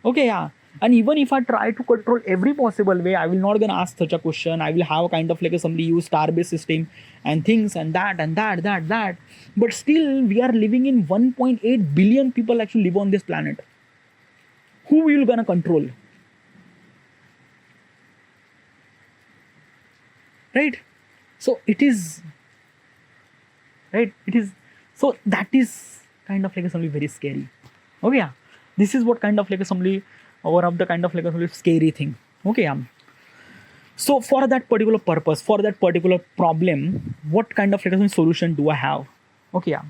Speaker 1: Okay, yeah, And even if I try to control every possible way, I will not gonna ask such a question. I will have kind of like a somebody use star-based system and things and that. But still, we are living in 1.8 billion people actually live on this planet. Who will you gonna control? Right? So it is right. It is so that is kind of like something very scary. Okay, yeah. This is what kind of like somebody one of the kind of like a scary thing. Okay, yeah. So for that particular purpose, for that particular problem, what kind of like a solution do I have? Okay, yeah.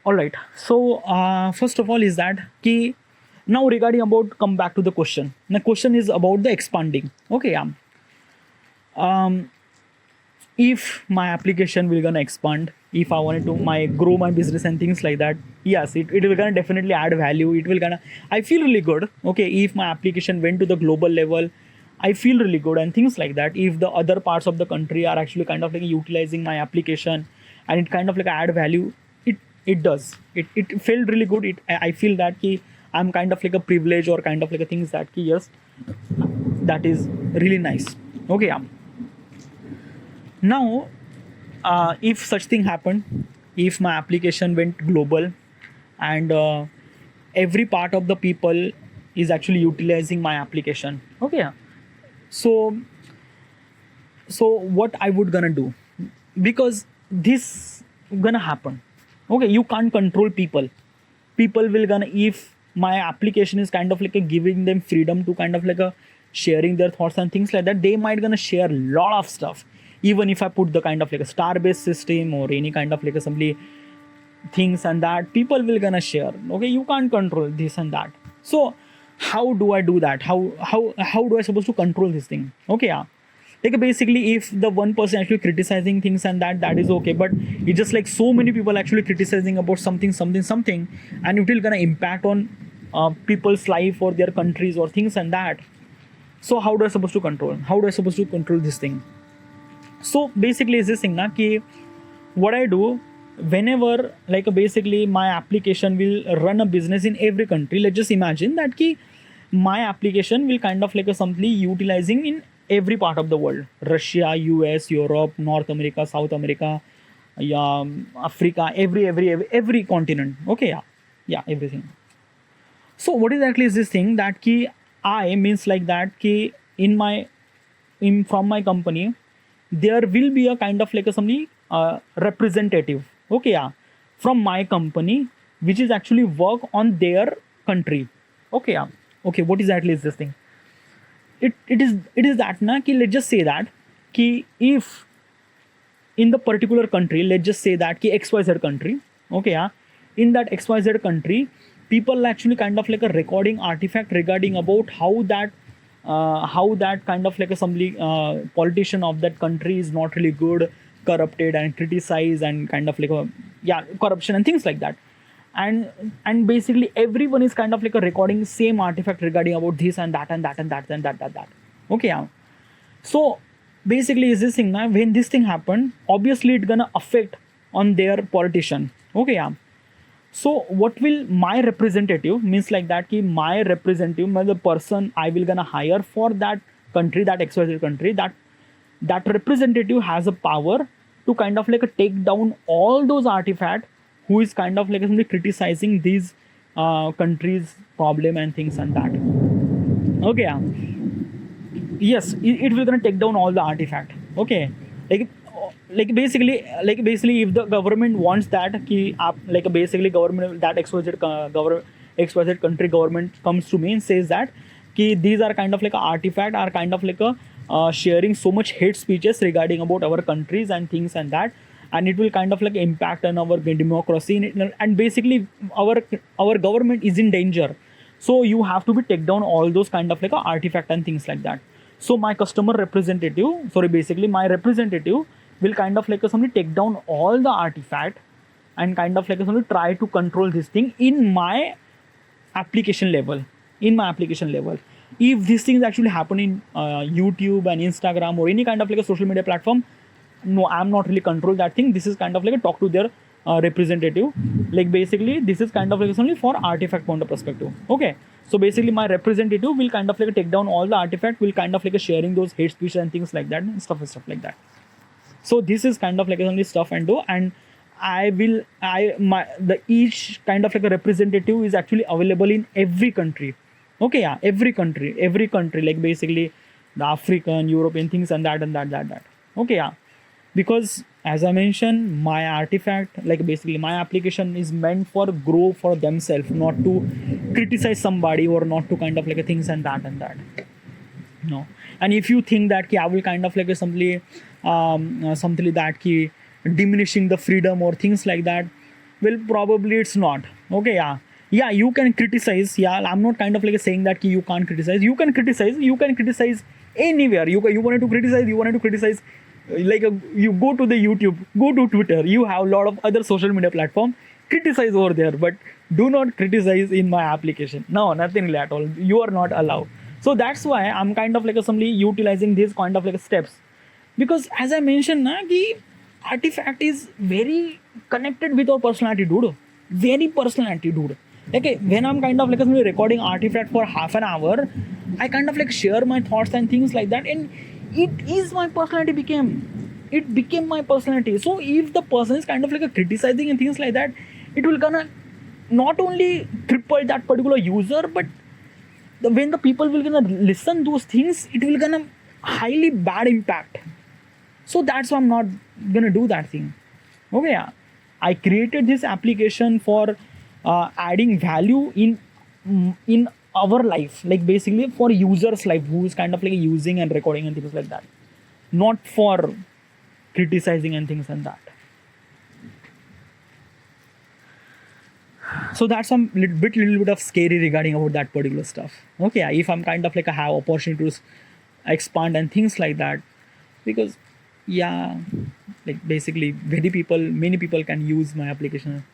Speaker 1: All right. So first of all is that key. Now regarding about come back to the question. The question is about the expanding. Okay, yeah. If my application will gonna expand, if I wanted to my grow my business and things like that, yes, it will gonna definitely add value. It will gonna I feel really good. Okay, if my application went to the global level, I feel really good and things like that. If the other parts of the country are actually kind of like utilizing my application and it kind of like add value, it does. It felt really good. I feel that ki I'm kind of like a privilege or kind of like a things that ki yes, that is really nice. Okay, yeah. Now, if such thing happened, if my application went global and every part of the people is actually utilizing my application, okay, yeah. So what I would gonna do, because this gonna happen. Okay, you can't control people. People will gonna if my application is kind of like a giving them freedom to kind of like a sharing their thoughts and things like that, they might gonna share a lot of stuff. Even if I put the kind of like a star-based system or any kind of like a simply things and that, people will gonna share. Okay, you can't control this and that. So how do I do that? How do I supposed to control this thing? Okay, yeah. Like basically, if the one person actually criticizing things and that is okay, but it's just like so many people actually criticizing about something, and it will gonna impact on people's life or their countries or things and that. So how do I supposed to control? How do I supposed to control this thing? So basically, is this thing na ki what I do whenever like basically my application will run a business in every country. Let's just imagine that ki my application will kind of like a something utilizing in every part of the world: Russia, US, Europe, North America, South America, yeah, Africa, every continent. Okay, yeah, everything. So what exactly is this thing that ki I means like that ki in from my company there will be a kind of like a somebody representative, okay, yeah, from my company which is actually work on their country. Okay, yeah. Okay, what exactly is this thing? It is that na ki let's just say that ki if in the particular country, let's just say that ki XYZ country, okay, yeah, in that XYZ country, people actually kind of like a recording artifact regarding about how that kind of like a somebody politician of that country is not really good, corrupted and criticized and kind of like a corruption and things like that. And basically everyone is kind of like a recording same artifact regarding about this and that and that and that and that. Okay, yeah. So basically is this thing now when this thing happened, obviously it's gonna affect on their politician. Okay, yeah. So what will my representative means like that ki my representative, the person I will gonna hire for that country, that XYZ country, that representative has a power to kind of like take down all those artifacts who is kind of like somebody criticizing these countries problem and things and that. Okay, yeah. Yes, it will gonna take down all the artifact. Okay, like basically if the government wants that ki like basically government that XYZ country government comes to me and says that ki these are kind of like a artifact are kind of like a sharing so much hate speeches regarding about our countries and things and that, and it will kind of like impact on our democracy and basically our government is in danger, so you have to be take down all those kind of like a artifact and things like that. So my my representative will kind of like somebody take down all the artifact and kind of like somebody try to control this thing in my application level. If these things actually happen in YouTube and Instagram or any kind of like a social media platform, no, I'm not really control that thing. This is kind of like a talk to their representative. Like basically this is kind of like only for artifact point of perspective. Okay, So basically my representative will kind of like take down all the artifact, will kind of like sharing those hate speech and things like that and stuff like that. So this is kind of like only stuff and do. And each kind of like a representative is actually available in every country. Okay, yeah, every country, like basically the African, European things and that. Okay, yeah, because as I mentioned, my artifact, like basically my application is meant for grow for themselves, not to criticize somebody or not to kind of like a things and that. No. And if you think that I will kind of like something that diminishing the freedom or things like that, well, probably it's not. Okay, yeah, you can criticize. Yeah, I'm not kind of like saying that you can't criticize. You can criticize anywhere. You wanted to criticize, like you go to the YouTube, go to Twitter, you have a lot of other social media platform, criticize over there, but do not criticize in my application. No, nothing really at all. You are not allowed. So that's why I'm kind of like simply utilizing these kind of like steps, because as I mentioned the artifact is very connected with our personality, dude. Very personality, dude. Okay, when I'm kind of like recording artifact for half an hour, I kind of like share my thoughts and things like that, and it became my personality. So if the person is kind of like criticizing and things like that, it will gonna not only cripple that particular user, but when the people will gonna listen those things, it will gonna highly bad impact. So that's why I'm not gonna do that thing. Okay, yeah, I created this application for adding value in our life, like basically for users' life who is kind of like using and recording and things like that, not for criticizing and things and that. So that's some little bit of scary regarding about that particular stuff. Okay, if I'm kind of like I have opportunity to expand and things like that, because yeah, like basically many people can use my application.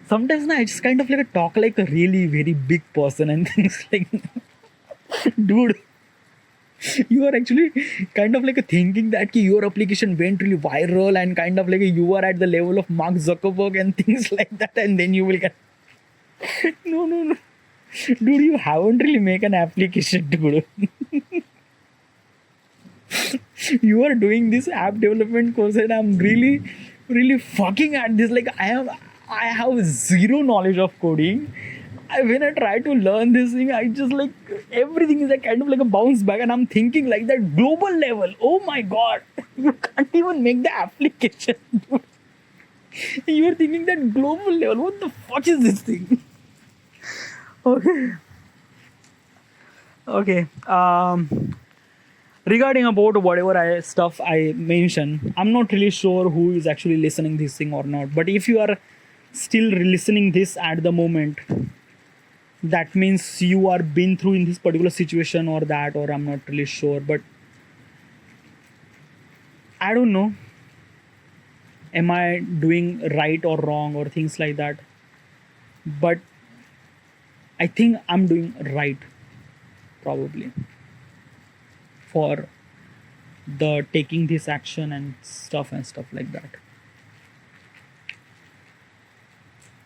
Speaker 1: Sometimes I just kind of like talk like a really very big person and things like dude, you are actually kind of like thinking that your application went really viral and kind of like you are at the level of Mark Zuckerberg and things like that, and then you will get no, dude, you haven't really make an application, dude. You are doing this app development course and I'm really fucking at this. Like I have zero knowledge of coding. When I try to learn this thing, I just like everything is like kind of like a bounce back, and I'm thinking like that global level. Oh my god, you can't even make the application, dude. You're thinking that global level. What the fuck is this thing? Okay. Regarding about whatever stuff I mentioned, I'm not really sure who is actually listening this thing or not. But if you are still listening this at the moment, that means you are been through in this particular situation or that, or I'm not really sure. But I don't know. Am I doing right or wrong or things like that? But I think I'm doing right, probably, for the taking this action and stuff like that.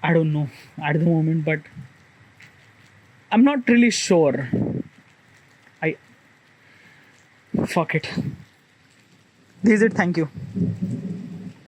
Speaker 1: I don't know at the moment, but I'm not really sure. Fuck it. This is it. Thank you.